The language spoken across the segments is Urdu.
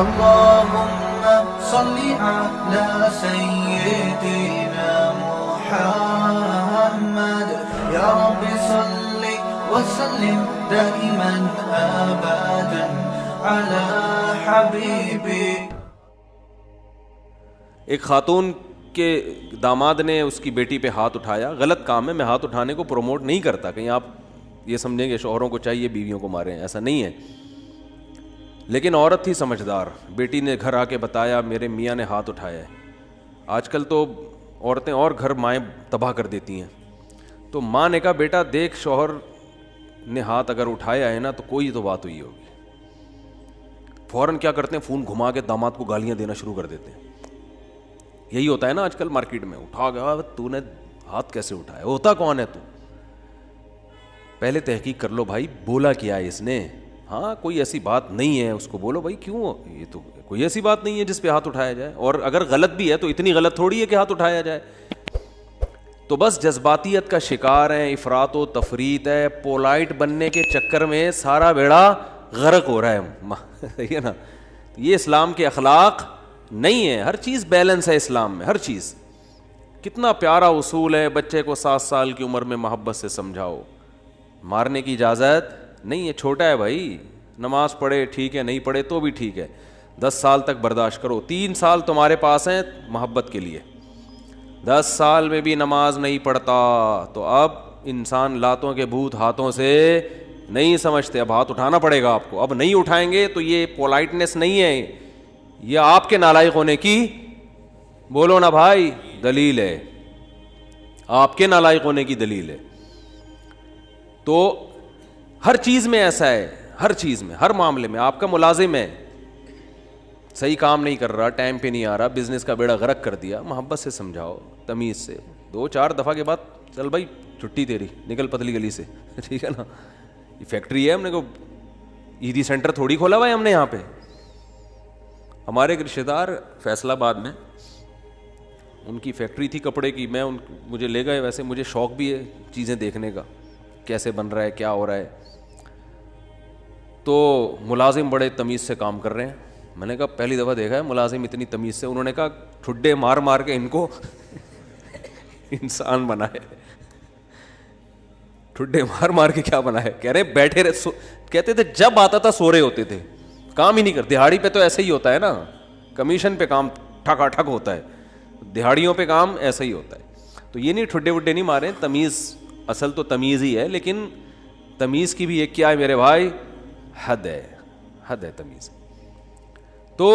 اللهم صل على سيدنا محمد يا رب صل وسلم دائما ابدا على حبيبي. ایک خاتون کے داماد نے اس کی بیٹی پہ ہاتھ اٹھایا. غلط کام ہے, میں ہاتھ اٹھانے کو پروموٹ نہیں کرتا, کہیں آپ یہ سمجھیں گے شوہروں کو چاہیے بیویوں کو ماریں, ایسا نہیں ہے. لیکن عورت تھی سمجھدار, بیٹی نے گھر آ کے بتایا میرے میاں نے ہاتھ اٹھایا ہے. آج کل تو عورتیں اور گھر مائیں تباہ کر دیتی ہیں. تو ماں نے کہا بیٹا دیکھ شوہر نے ہاتھ اگر اٹھایا ہے نا تو کوئی تو بات ہوئی ہوگی. فوراً کیا کرتے ہیں, فون گھما کے داماد کو گالیاں دینا شروع کر دیتے ہیں. یہی ہوتا ہے نا آج کل مارکیٹ میں, اٹھا گیا تو نے ہاتھ کیسے اٹھایا, ہوتا کون ہے تو. پہلے تحقیق کر لو بھائی, بولا کیا ہے اس نے. ہاں کوئی ایسی بات نہیں ہے, اس کو بولو بھائی کیوں, یہ تو کوئی ایسی بات نہیں ہے جس پہ ہاتھ اٹھایا جائے, اور اگر غلط بھی ہے تو اتنی غلط تھوڑی ہے کہ ہاتھ اٹھایا جائے. تو بس جذباتیت کا شکار ہیں, افراط و تفریط ہے, پولائٹ بننے کے چکر میں سارا بیڑا غرق ہو رہا ہے. صحیح ہے نا. یہ اسلام کے اخلاق نہیں ہے. ہر چیز بیلنس ہے اسلام میں, ہر چیز. کتنا پیارا اصول ہے, بچے کو 7 سال کی عمر میں محبت سے سمجھاؤ, مارنے کی اجازت نہیں ہے. چھوٹا ہے بھائی, نماز پڑھے ٹھیک ہے, نہیں پڑھے تو بھی ٹھیک ہے, 10 سال تک برداشت کرو. 3 سال تمہارے پاس ہیں محبت کے لیے, 10 سال میں بھی نماز نہیں پڑھتا تو اب انسان لاتوں کے بھوت ہاتھوں سے نہیں سمجھتے, اب ہاتھ اٹھانا پڑے گا آپ کو. اب نہیں اٹھائیں گے تو یہ پولائٹنس نہیں ہے, یہ آپ کے نالائق ہونے کی, بولو نا بھائی, دلیل ہے, آپ کے نالائق ہونے کی دلیل ہے. تو ہر چیز میں ایسا ہے, ہر چیز میں, ہر معاملے میں. آپ کا ملازم ہے, صحیح کام نہیں کر رہا, ٹائم پہ نہیں آ رہا, بزنس کا بیڑا غرق کر دیا, محبت سے سمجھاؤ, تمیز سے. 2-4 دفعہ کے بعد چل بھائی چھٹی تیری, نکل پتلی گلی سے, ٹھیک ہے نا. یہ فیکٹری ہے, ہم نے کو ایدی سینٹر تھوڑی کھولا ہوا ہے ہم نے یہاں پہ. ہمارے ایک رشتے دار فیصل آباد میں, ان کی فیکٹری تھی کپڑے کی, مجھے لے گئے. ویسے مجھے شوق بھی ہے چیزیں دیکھنے کا, کیسے بن رہا ہے, کیا ہو رہا ہے. تو ملازم بڑے تمیز سے کام کر رہے ہیں. میں نے کہا پہلی دفعہ دیکھا ہے ملازم اتنی تمیز سے. انہوں نے کہا ٹھڈے مار مار کے ان کو انسان بنائے. ٹھڈے مار مار کے کیا بنائے, کہہ رہے بیٹھے رہے, کہتے تھے جب آتا تھا سو رہے ہوتے تھے, کام ہی نہیں کرتے. دہاڑی پہ تو ایسا ہی ہوتا ہے نا, کمیشن پہ کام ٹھکا ٹھک ہوتا ہے, دہاڑیوں پہ کام ایسا ہی ہوتا ہے. تو یہ نہیں ٹھڈے وڈے نہیں مارے, تمیز, اصل تو تمیز ہی ہے, لیکن تمیز کی بھی ایک کیا ہے میرے بھائی, حد ہے, حد ہے تمیز. تو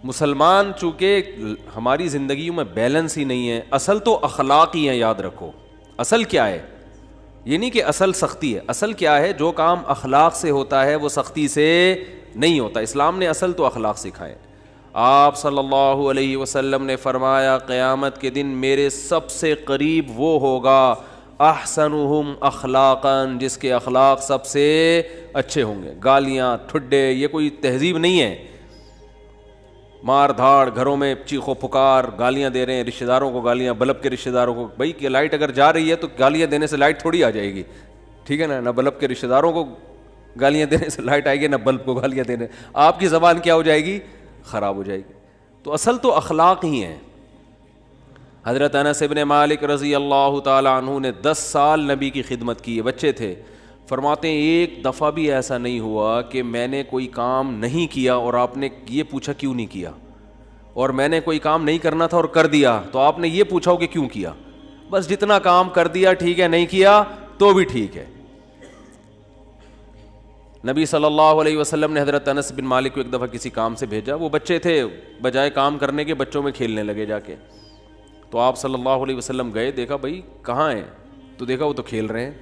مسلمان چونکہ ہماری زندگیوں میں بیلنس ہی نہیں ہے. اصل تو اخلاق ہی ہے, یاد رکھو. اصل کیا ہے, یہ نہیں کہ اصل سختی ہے. اصل کیا ہے, جو کام اخلاق سے ہوتا ہے وہ سختی سے نہیں ہوتا. اسلام نے اصل تو اخلاق سکھائے. آپ صلی اللہ علیہ وسلم نے فرمایا قیامت کے دن میرے سب سے قریب وہ ہوگا احسنہم اخلاقا, جس کے اخلاق سب سے اچھے ہوں گے. گالیاں ٹھڈے یہ کوئی تہذیب نہیں ہے. مار دھاڑ, گھروں میں چیخو پکار, گالیاں دے رہے ہیں رشتہ داروں کو, گالیاں بلب کے رشتہ داروں کو. بھائی کہ لائٹ اگر جا رہی ہے تو گالیاں دینے سے لائٹ تھوڑی آ جائے گی, ٹھیک ہے نا. نہ بلب کے رشتہ داروں کو گالیاں دینے سے لائٹ آئے گی, نہ بلب کو گالیاں دینے. آپ کی زبان کیا ہو جائے گی, خراب ہو جائے گی. تو اصل تو اخلاق ہی ہیں. حضرت انس ابن مالک رضی اللہ تعالی عنہ نے 10 سال نبی کی خدمت کی ہے, بچے تھے. فرماتے ہیں ایک دفعہ بھی ایسا نہیں ہوا کہ میں نے کوئی کام نہیں کیا اور آپ نے یہ پوچھا کیوں نہیں کیا, اور میں نے کوئی کام نہیں کرنا تھا اور کر دیا تو آپ نے یہ پوچھا ہو کہ کیوں کیا. بس جتنا کام کر دیا ٹھیک ہے, نہیں کیا تو بھی ٹھیک ہے. نبی صلی اللہ علیہ وسلم نے حضرت انس بن مالک کو ایک دفعہ کسی کام سے بھیجا. وہ بچے تھے, بجائے کام کرنے کے بچوں میں کھیلنے لگے جا کے. تو آپ صلی اللہ علیہ وسلم گئے, دیکھا بھائی کہاں ہیں, تو دیکھا وہ تو کھیل رہے ہیں.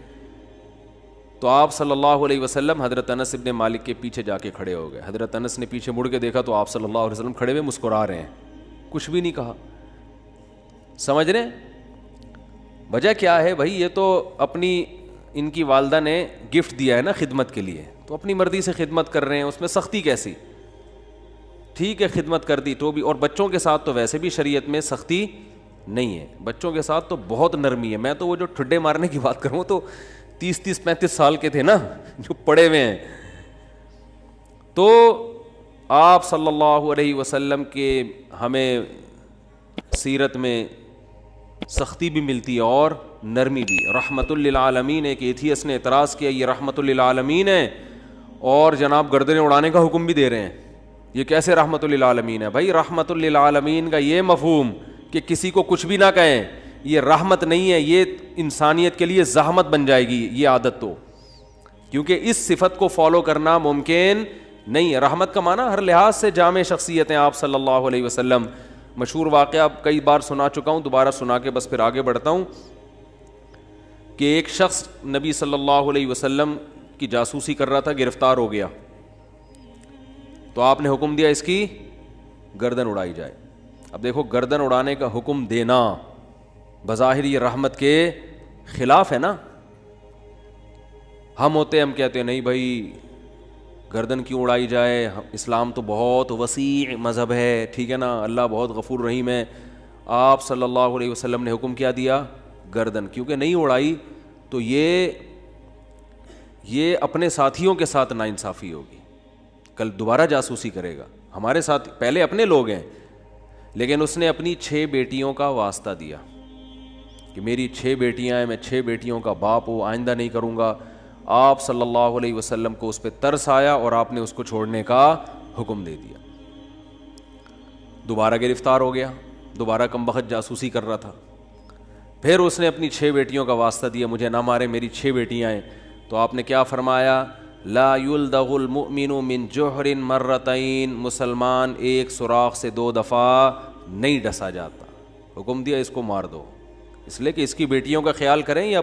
تو آپ صلی اللہ علیہ وسلم حضرت انس بن مالک کے پیچھے جا کے کھڑے ہو گئے. حضرت انس نے پیچھے مڑ کے دیکھا تو آپ صلی اللہ علیہ وسلم کھڑے ہوئے مسکرا رہے ہیں, کچھ بھی نہیں کہا. سمجھ رہے وجہ کیا ہے بھائی, یہ تو اپنی ان کی والدہ نے گفٹ دیا ہے نا خدمت کے لیے, تو اپنی مرضی سے خدمت کر رہے ہیں, اس میں سختی کیسی. ٹھیک ہے خدمت کر دی تو بھی, اور بچوں کے ساتھ تو ویسے بھی شریعت میں سختی نہیں ہے, بچوں کے ساتھ تو بہت نرمی ہے. میں تو وہ جو ٹھڈے مارنے کی بات کروں تو 30-35 سال کے تھے نا جو پڑے ہوئے ہیں. تو آپ صلی اللہ علیہ وسلم کے ہمیں سیرت میں سختی بھی ملتی ہے اور نرمی بھی. رحمت للعالمین. ایک ایتھیس نے اعتراض کیا یہ رحمت للعالمین ہے اور جناب گردنیں اڑانے کا حکم بھی دے رہے ہیں, یہ کیسے رحمت للعالمین ہے؟ بھائی رحمت للعالمین کا یہ مفہوم کہ کسی کو کچھ بھی نہ کہیں یہ رحمت نہیں ہے, یہ انسانیت کے لیے زحمت بن جائے گی یہ عادت, تو کیونکہ اس صفت کو فالو کرنا ممکن نہیں ہے. رحمت کا معنی ہر لحاظ سے جامع شخصیت ہیں آپ صلی اللہ علیہ وسلم. مشہور واقعہ کئی بار سنا چکا ہوں, دوبارہ سنا کے بس پھر آگے بڑھتا ہوں کہ ایک شخص نبی صلی اللہ علیہ وسلم کی جاسوسی کر رہا تھا, گرفتار ہو گیا, تو آپ نے حکم دیا اس کی گردن اڑائی جائے. اب دیکھو گردن اڑانے کا حکم دینا بظاہر یہ رحمت کے خلاف ہے نا. ہم کہتے ہیں نہیں بھائی گردن کیوں اڑائی جائے, اسلام تو بہت وسیع مذہب ہے, ٹھیک ہے نا, اللہ بہت غفور رحیم ہے. آپ صلی اللہ علیہ وسلم نے حکم کیا دیا گردن, کیونکہ نہیں اڑائی تو یہ اپنے ساتھیوں کے ساتھ ناانصافی ہوگی, کل دوبارہ جاسوسی کرے گا. ہمارے ساتھ پہلے اپنے لوگ ہیں, لیکن اس نے اپنی 6 بیٹیوں کا واسطہ دیا کہ میری 6 بیٹیاں ہیں, میں 6 بیٹیوں کا باپ ہوں, آئندہ نہیں کروں گا. آپ صلی اللہ علیہ وسلم کو اس پہ ترس آیا اور آپ نے اس کو چھوڑنے کا حکم دے دیا. دوبارہ گرفتار ہو گیا, دوبارہ کمبخت جاسوسی کر رہا تھا. پھر اس نے اپنی 6 بیٹیوں کا واسطہ دیا, مجھے نہ مارے, میری 6 بیٹیاں ہیں. تو آپ نے کیا فرمایا, لا یلدغ المؤمن من جحر مرتین, مسلمان ایک سوراخ سے 2 دفعہ نہیں ڈسا جاتا. حکم دیا اس کو مار دو, اس لیے کہ اس کی بیٹیوں کا خیال کریں یا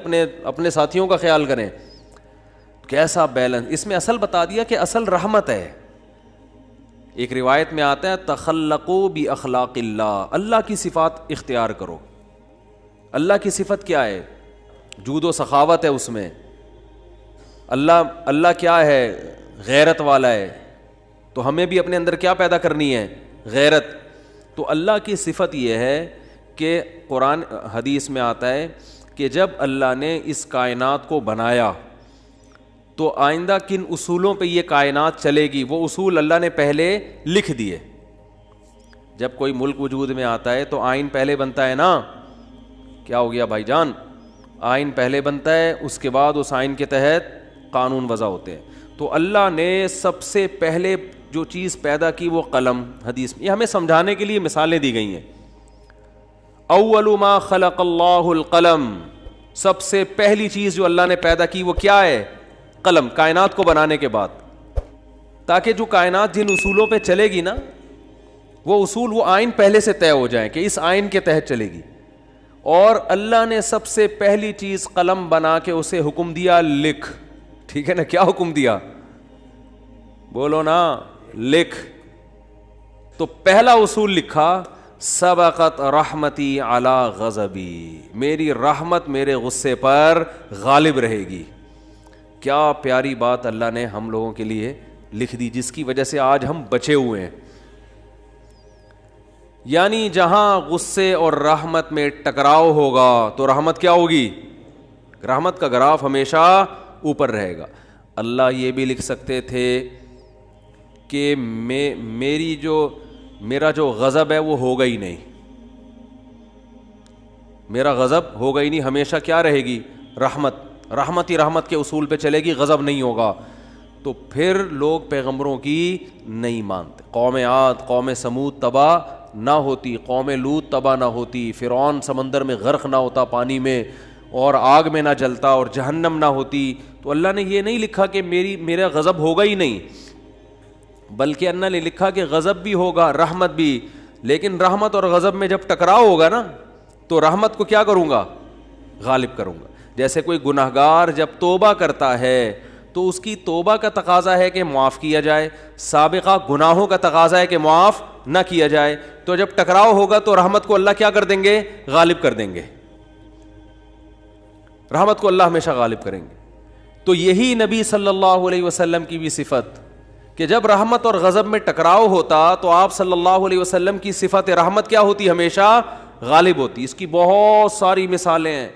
اپنے ساتھیوں کا خیال کریں. کیسا بیلنس اس میں, اصل بتا دیا کہ اصل رحمت ہے. ایک روایت میں آتا ہے تخلقوا باخلاق اللہ, اللہ کی صفات اختیار کرو. اللہ کی صفت کیا ہے؟ جود و سخاوت ہے اس میں. اللہ کیا ہے؟ غیرت والا ہے. تو ہمیں بھی اپنے اندر کیا پیدا کرنی ہے؟ غیرت. تو اللہ کی صفت یہ ہے کہ قرآن حدیث میں آتا ہے کہ جب اللہ نے اس کائنات کو بنایا تو آئندہ کن اصولوں پہ یہ کائنات چلے گی, وہ اصول اللہ نے پہلے لکھ دیے. جب کوئی ملک وجود میں آتا ہے تو آئین پہلے بنتا ہے نا. کیا ہو گیا بھائی جان؟ آئین پہلے بنتا ہے, اس کے بعد اس آئین کے تحت قانون وضع ہوتے ہیں. تو اللہ نے سب سے پہلے جو چیز پیدا کی وہ قلم. حدیث میں یہ ہمیں سمجھانے کے لیے مثالیں دی گئی ہیں. اول ما خلق اللہ القلم, سب سے پہلی چیز جو اللہ نے پیدا کی وہ کیا ہے؟ قلم. کائنات کو بنانے کے بعد, تاکہ جو کائنات جن اصولوں پہ چلے گی نا وہ اصول, وہ آئین پہلے سے طے ہو جائیں کہ اس آئین کے تحت چلے گی. اور اللہ نے سب سے پہلی چیز قلم بنا کے اسے حکم دیا لکھ. ٹھیک ہے نا, کیا حکم دیا؟ بولو نا, لکھ. تو پہلا اصول لکھا, سبقت رحمتی علی غضبی, میری رحمت میرے غصے پر غالب رہے گی. کیا پیاری بات اللہ نے ہم لوگوں کے لیے لکھ دی, جس کی وجہ سے آج ہم بچے ہوئے ہیں. یعنی جہاں غصے اور رحمت میں ٹکراؤ ہوگا تو رحمت کیا ہوگی؟ رحمت کا گراف ہمیشہ اوپر رہے گا. اللہ یہ بھی لکھ سکتے تھے کہ میرا جو غضب ہے وہ ہوگا ہی نہیں, میرا غضب ہوگا ہی نہیں, ہمیشہ کیا رہے گی؟ رحمت. رحمت ہی رحمت کے اصول پہ چلے گی, غضب نہیں ہوگا. تو پھر لوگ پیغمبروں کی نہیں مانتے. قوم عاد, قوم سمود تباہ نہ ہوتی, قوم لوط تباہ نہ ہوتی, فرعون سمندر میں غرق نہ ہوتا پانی میں اور آگ میں نہ جلتا اور جہنم نہ ہوتی, تو اللہ نے یہ نہیں لکھا کہ میرا غضب ہوگا ہی نہیں, بلکہ اللہ نے لکھا کہ غضب بھی ہوگا, رحمت بھی. لیکن رحمت اور غضب میں جب ٹکراؤ ہوگا نا تو رحمت کو کیا کروں گا؟ غالب کروں گا. جیسے کوئی گناہگار جب توبہ کرتا ہے تو اس کی توبہ کا تقاضا ہے کہ معاف کیا جائے, سابقہ گناہوں کا تقاضا ہے کہ معاف نہ کیا جائے. تو جب ٹکراؤ ہوگا تو رحمت کو اللہ کیا کر دیں گے؟ غالب کر دیں گے. رحمت کو اللہ ہمیشہ غالب کریں گے. تو یہی نبی صلی اللہ علیہ وسلم کی بھی صفت کہ جب رحمت اور غضب میں ٹکراؤ ہوتا تو آپ صلی اللہ علیہ وسلم کی صفت رحمت کیا ہوتی؟ ہمیشہ غالب ہوتی. اس کی بہت ساری مثالیں ہیں.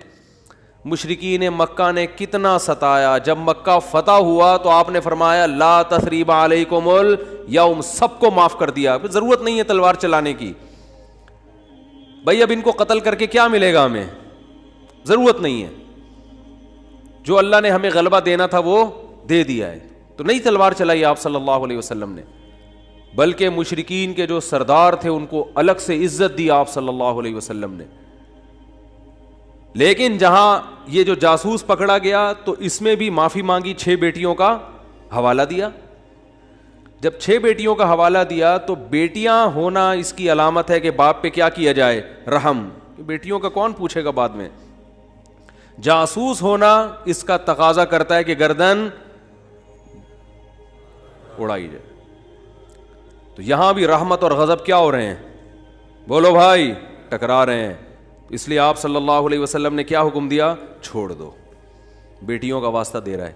مشرکین مکہ نے کتنا ستایا. جب مکہ فتح ہوا تو آپ نے فرمایا لا تثریب علیکم الیوم, سب کو معاف کر دیا, ضرورت نہیں ہے تلوار چلانے کی. بھائی اب ان کو قتل کر کے کیا ملے گا ہمیں, ضرورت نہیں ہے. جو اللہ نے ہمیں غلبہ دینا تھا وہ دے دیا ہے. تو نہیں تلوار چلائی آپ صلی اللہ علیہ وسلم نے, بلکہ مشرکین کے جو سردار تھے ان کو الگ سے عزت دی آپ صلی اللہ علیہ وسلم نے. لیکن جہاں یہ جو جاسوس پکڑا گیا تو اس میں بھی معافی مانگی, 6 بیٹیوں کا حوالہ دیا. جب 6 بیٹیوں کا حوالہ دیا تو بیٹیاں ہونا اس کی علامت ہے کہ باپ پہ کیا کیا جائے, رحم. بیٹیوں کا کون پوچھے گا بعد میں. جاسوس ہونا اس کا تقاضا کرتا ہے کہ گردن اڑائی جائے. تو یہاں بھی رحمت اور غضب کیا ہو رہے ہیں, بولو بھائی, ٹکرا رہے ہیں. اس لیے آپ صلی اللہ علیہ وسلم نے کیا حکم دیا, چھوڑ دو. بیٹیوں کا واسطہ دے رہا ہے.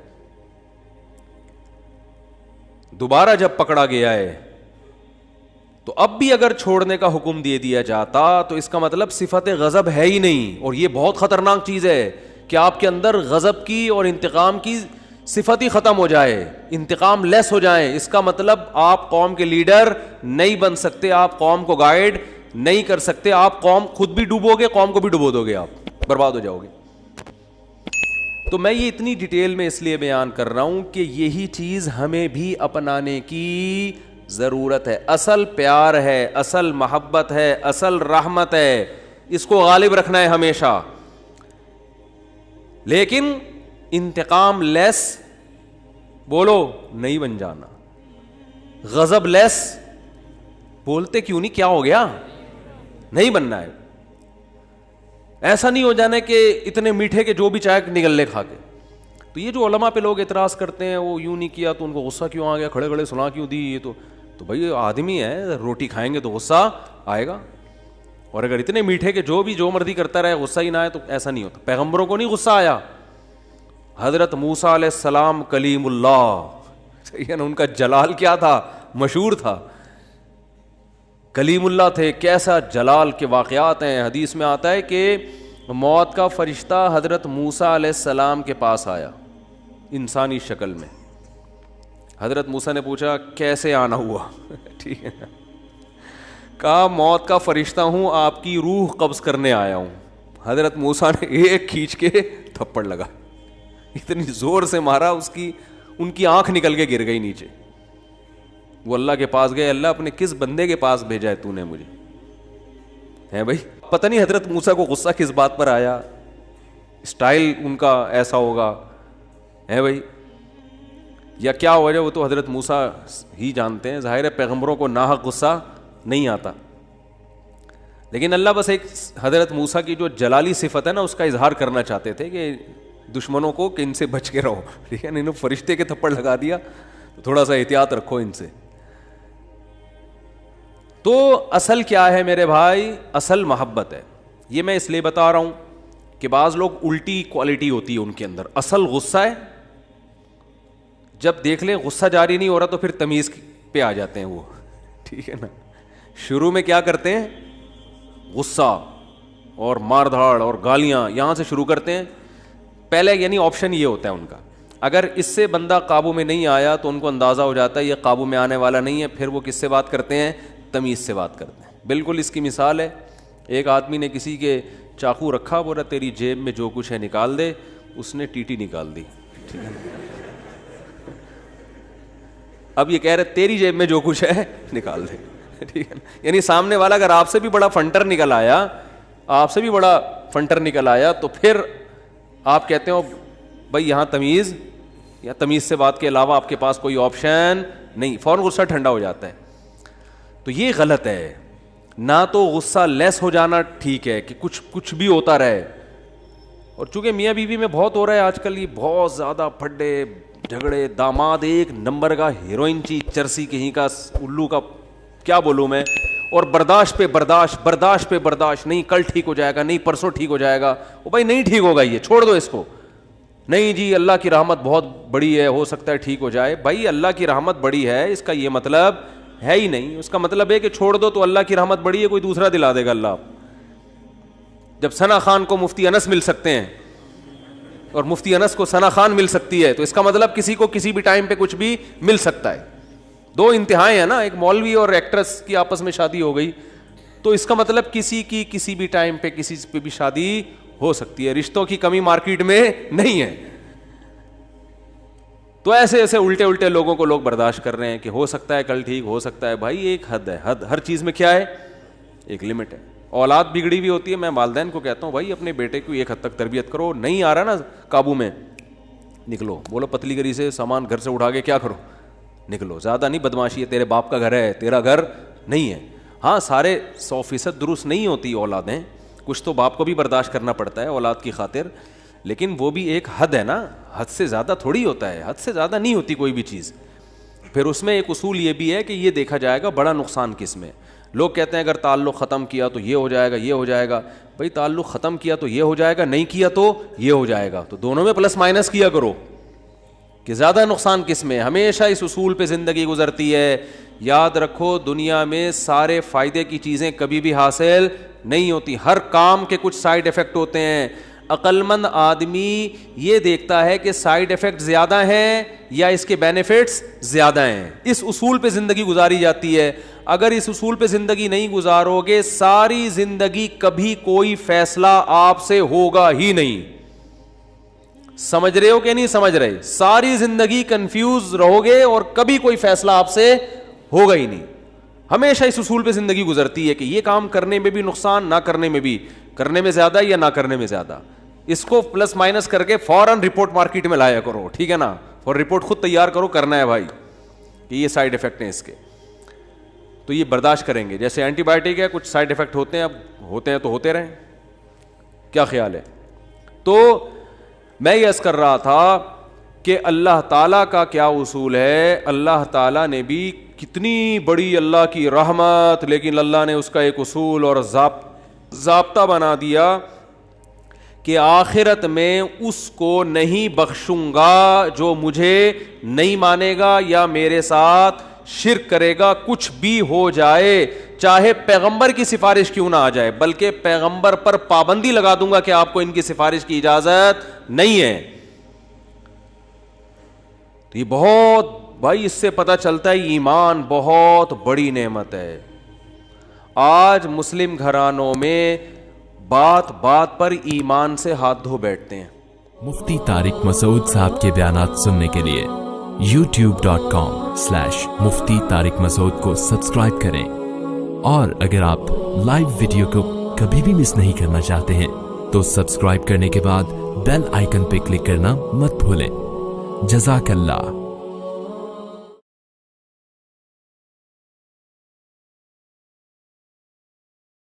دوبارہ جب پکڑا گیا ہے تو اب بھی اگر چھوڑنے کا حکم دے دیا جاتا تو اس کا مطلب صفت غضب ہے ہی نہیں. اور یہ بہت خطرناک چیز ہے کہ آپ کے اندر غضب کی اور انتقام کی صفت ہی ختم ہو جائے, انتقام لیس ہو جائیں. اس کا مطلب آپ قوم کے لیڈر نہیں بن سکتے, آپ قوم کو گائیڈ نہیں کر سکتے, آپ قوم خود بھی ڈوبو گے, قوم کو بھی ڈبو دو گے, آپ برباد ہو جاؤ گے. تو میں یہ اتنی ڈیٹیل میں اس لیے بیان کر رہا ہوں کہ یہی چیز ہمیں بھی اپنانے کی ضرورت ہے. اصل پیار ہے, اصل محبت ہے, اصل رحمت ہے, اس کو غالب رکھنا ہے ہمیشہ. لیکن انتقام لیس بولو نہیں بن جانا, غضب لیس بولتے کیوں نہیں, کیا ہو گیا, نہیں بننا ہے. ایسا نہیں ہو جانا کہ اتنے میٹھے کے جو بھی چائے نگل لے کھا کے. تو یہ جو علماء پہ لوگ اعتراض کرتے ہیں وہ یوں نہیں کیا تو ان کو غصہ کیوں آ گیا, کھڑے کھڑے سنا کیوں دی, یہ تو بھائی آدمی ہے, روٹی کھائیں گے تو غصہ آئے گا. اور اگر اتنے میٹھے کے جو بھی جو مرضی کرتا رہے غصہ ہی نہ آئے تو ایسا نہیں ہوتا. پیغمبروں کو نہیں غصہ آیا. حضرت موسیٰ علیہ السلام کلیم اللہ, صحیح ہے نا, ان کا جلال کیا تھا, مشہور تھا, کلیم اللہ تھے. کیسا جلال کے واقعات ہیں. حدیث میں آتا ہے کہ موت کا فرشتہ حضرت موسیٰ علیہ السلام کے پاس آیا انسانی شکل میں. حضرت موسیٰ نے پوچھا کیسے آنا ہوا, ٹھیک ہے, کہا موت کا فرشتہ ہوں, آپ کی روح قبض کرنے آیا ہوں. حضرت موسیٰ نے ایک کھینچ کے تھپڑ لگا, اتنی زور سے مارا ان کی آنکھ نکل کے گر گئی نیچے. وہ اللہ کے پاس گئے, اللہ اپنے کس بندے کے پاس بھیجا ہے تو نے مجھے, ہے بھائی. پتہ نہیں حضرت موسیٰ کو غصہ کس بات پر آیا, اسٹائل ان کا ایسا ہوگا, ہے بھائی, یا کیا وجہ, وہ تو حضرت موسیٰ ہی جانتے ہیں. ظاہر ہے پیغمبروں کو ناحق غصہ نہیں آتا, لیکن اللہ بس ایک حضرت موسیٰ کی جو جلالی صفت ہے نا اس کا اظہار کرنا چاہتے تھے کہ دشمنوں کو کہ ان سے بچ کے رہو, ٹھیک ہے. انہوں فرشتے کے تھپڑ لگا دیا تو تھوڑا سا احتیاط رکھو ان سے. تو اصل کیا ہے میرے بھائی, اصل محبت ہے. یہ میں اس لیے بتا رہا ہوں کہ بعض لوگ الٹی کوالٹی ہوتی ہے ان کے اندر. اصل غصہ ہے, جب دیکھ لیں غصہ جاری نہیں ہو رہا تو پھر تمیز پہ آ جاتے ہیں وہ, ٹھیک ہے نا. شروع میں کیا کرتے ہیں, غصہ اور مار دھاڑ اور گالیاں یہاں سے شروع کرتے ہیں پہلے, یعنی آپشن یہ ہوتا ہے ان کا. اگر اس سے بندہ قابو میں نہیں آیا تو ان کو اندازہ ہو جاتا ہے یہ قابو میں آنے والا نہیں ہے, پھر وہ کس سے بات کرتے ہیں, تمیز سے بات کرتے ہیں. بالکل اس کی مثال ہے, ایک آدمی نے کسی کے چاقو رکھا, بولا تیری جیب میں جو کچھ ہے نکال دے, اس نے ٹیٹی نکال دی, ٹھیک ہے. اب یہ کہہ رہے تیری جیب میں جو کچھ ہے نکال دے, ٹھیک ہے. یعنی سامنے والا اگر آپ سے بھی بڑا فنٹر نکل آیا, آپ سے بھی بڑا فنٹر نکل آیا تو پھر آپ کہتے ہو بھائی یہاں تمیز, یا تمیز سے بات کے علاوہ آپ کے پاس کوئی آپشن نہیں, فوراً غصہ ٹھنڈا ہو جاتا ہے. تو یہ غلط ہے. نہ تو غصہ لیس ہو جانا ٹھیک ہے کہ کچھ بھی ہوتا رہے, اور چونکہ میاں بیوی میں بہت ہو رہا ہے آج کل, یہ بہت زیادہ پھڈے جھگڑے, داماد ایک نمبر کا ہیروئن چرسی کہیں کا الو کا, کیا بولوں میں, اور برداشت پہ برداشت, نہیں کل ٹھیک ہو جائے گا, نہیں پرسوں ٹھیک ہو جائے گا. وہ بھائی نہیں ٹھیک ہوگا, یہ چھوڑ دو اس کو. نہیں جی اللہ کی رحمت بہت بڑی ہے, ہو سکتا ہے ٹھیک ہو جائے. بھائی اللہ کی رحمت بڑی ہے اس کا یہ مطلب ہے ہی نہیں. اس کا مطلب ہے کہ چھوڑ دو تو اللہ کی رحمت بڑی ہے, کوئی دوسرا دلا دے گا اللہ. جب ثنا خان کو مفتی انس مل سکتے ہیں, اور مفتی انس کو ثنا خان مل سکتی ہے, تو اس کا مطلب کسی کو کسی بھی ٹائم پہ کچھ بھی مل سکتا ہے. دو انتہائیں ہیں نا, ایک مولوی اور ایکٹریس کی آپس میں شادی ہو گئی, تو اس کا مطلب کسی کی کسی بھی ٹائم پہ کسی پہ بھی شادی ہو سکتی ہے. رشتوں کی کمی مارکیٹ میں نہیں ہے. تو ایسے ایسے الٹے الٹے لوگوں کو لوگ برداشت کر رہے ہیں کہ ہو سکتا ہے کل ٹھیک ہو سکتا ہے. بھائی ایک حد ہے, حد ہر چیز میں کیا ہے, ایک لمٹ ہے. اولاد بگڑی ہوئی ہوتی ہے, میں والدین کو کہتا ہوں بھائی اپنے بیٹے کو ایک حد تک تربیت کرو, نہیں آ رہا نا قابو میں, نکلو. بولو پتلی گری سے سامان گھر سے اٹھا کے کیا کرو, نکلو. زیادہ نہیں بدماشی ہے, تیرے باپ کا گھر ہے, تیرا گھر نہیں ہے. ہاں سارے 100% درست نہیں ہوتی اولادیں, کچھ تو باپ کو بھی برداشت کرنا پڑتا ہے اولاد کی خاطر, لیکن وہ بھی ایک حد ہے نا, حد سے زیادہ تھوڑی ہوتا ہے, حد سے زیادہ نہیں ہوتی کوئی بھی چیز. پھر اس میں ایک اصول یہ بھی ہے کہ یہ دیکھا جائے گا بڑا نقصان کس میں. لوگ کہتے ہیں اگر تعلق ختم کیا تو یہ ہو جائے گا, یہ ہو جائے گا. بھائی تعلق ختم کیا تو یہ ہو جائے گا, نہیں کیا تو یہ ہو جائے گا, تو دونوں میں پلس مائنس کیا کرو کہ زیادہ نقصان کس میں. ہمیشہ اس اصول پہ زندگی گزرتی ہے. یاد رکھو دنیا میں سارے فائدے کی چیزیں کبھی بھی حاصل نہیں ہوتی, ہر کام کے کچھ سائیڈ ایفیکٹ ہوتے ہیں. عقل مند آدمی یہ دیکھتا ہے کہ سائیڈ ایفیکٹ زیادہ ہیں یا اس کے بینیفٹس زیادہ ہیں. اس اصول پہ زندگی گزاری جاتی ہے. اگر اس اصول پہ زندگی نہیں گزارو گے, ساری زندگی کبھی کوئی فیصلہ آپ سے ہوگا ہی نہیں. سمجھ رہے ہو کہ نہیں سمجھ رہے؟ ساری زندگی کنفیوز رہو گے اور کبھی کوئی فیصلہ آپ سے ہوگا ہی نہیں. ہمیشہ اس اصول پہ زندگی گزرتی ہے کہ یہ کام کرنے میں بھی نقصان, نہ کرنے میں بھی, کرنے میں زیادہ یا نہ کرنے میں زیادہ. اس کو پلس مائنس کر کے فوراً رپورٹ مارکیٹ میں لایا کرو, ٹھیک ہے نا, اور رپورٹ خود تیار کرو, کرنا ہے بھائی کہ یہ سائیڈ ایفیکٹ ہیں اس کے, تو یہ برداشت کریں گے. جیسے اینٹی بائیوٹک ہے, کچھ سائیڈ ایفیکٹ ہوتے ہیں, اب ہوتے ہیں تو ہوتے رہیں, کیا خیال ہے. تو میں یہ عرض کر رہا تھا کہ اللہ تعالیٰ کا کیا اصول ہے. اللہ تعالیٰ نے بھی کتنی بڑی اللہ کی رحمت, لیکن اللہ نے اس کا ایک اصول اور ضابطہ بنا دیا کہ آخرت میں اس کو نہیں بخشوں گا جو مجھے نہیں مانے گا یا میرے ساتھ شرک کرے گا, کچھ بھی ہو جائے, چاہے پیغمبر کی سفارش کیوں نہ آ جائے, بلکہ پیغمبر پر پابندی لگا دوں گا کہ آپ کو ان کی سفارش کی اجازت نہیں ہے. تو یہ بہت بھائی اس سے پتہ چلتا ہے ایمان بہت بڑی نعمت ہے. آج مسلم گھرانوں میں بات بات پر ایمان سے ہاتھ دھو بیٹھتے ہیں. مفتی طارق مسعود صاحب کے بیانات سننے کے لیے youtube.com/مفتی طارق مسعود کو سبسکرائب کریں, اور اگر آپ لائیو ویڈیو کو کبھی بھی مس نہیں کرنا چاہتے ہیں تو سبسکرائب کرنے کے بعد بیل آئیکن پہ کلک کرنا مت بھولیں. جزاک اللہ.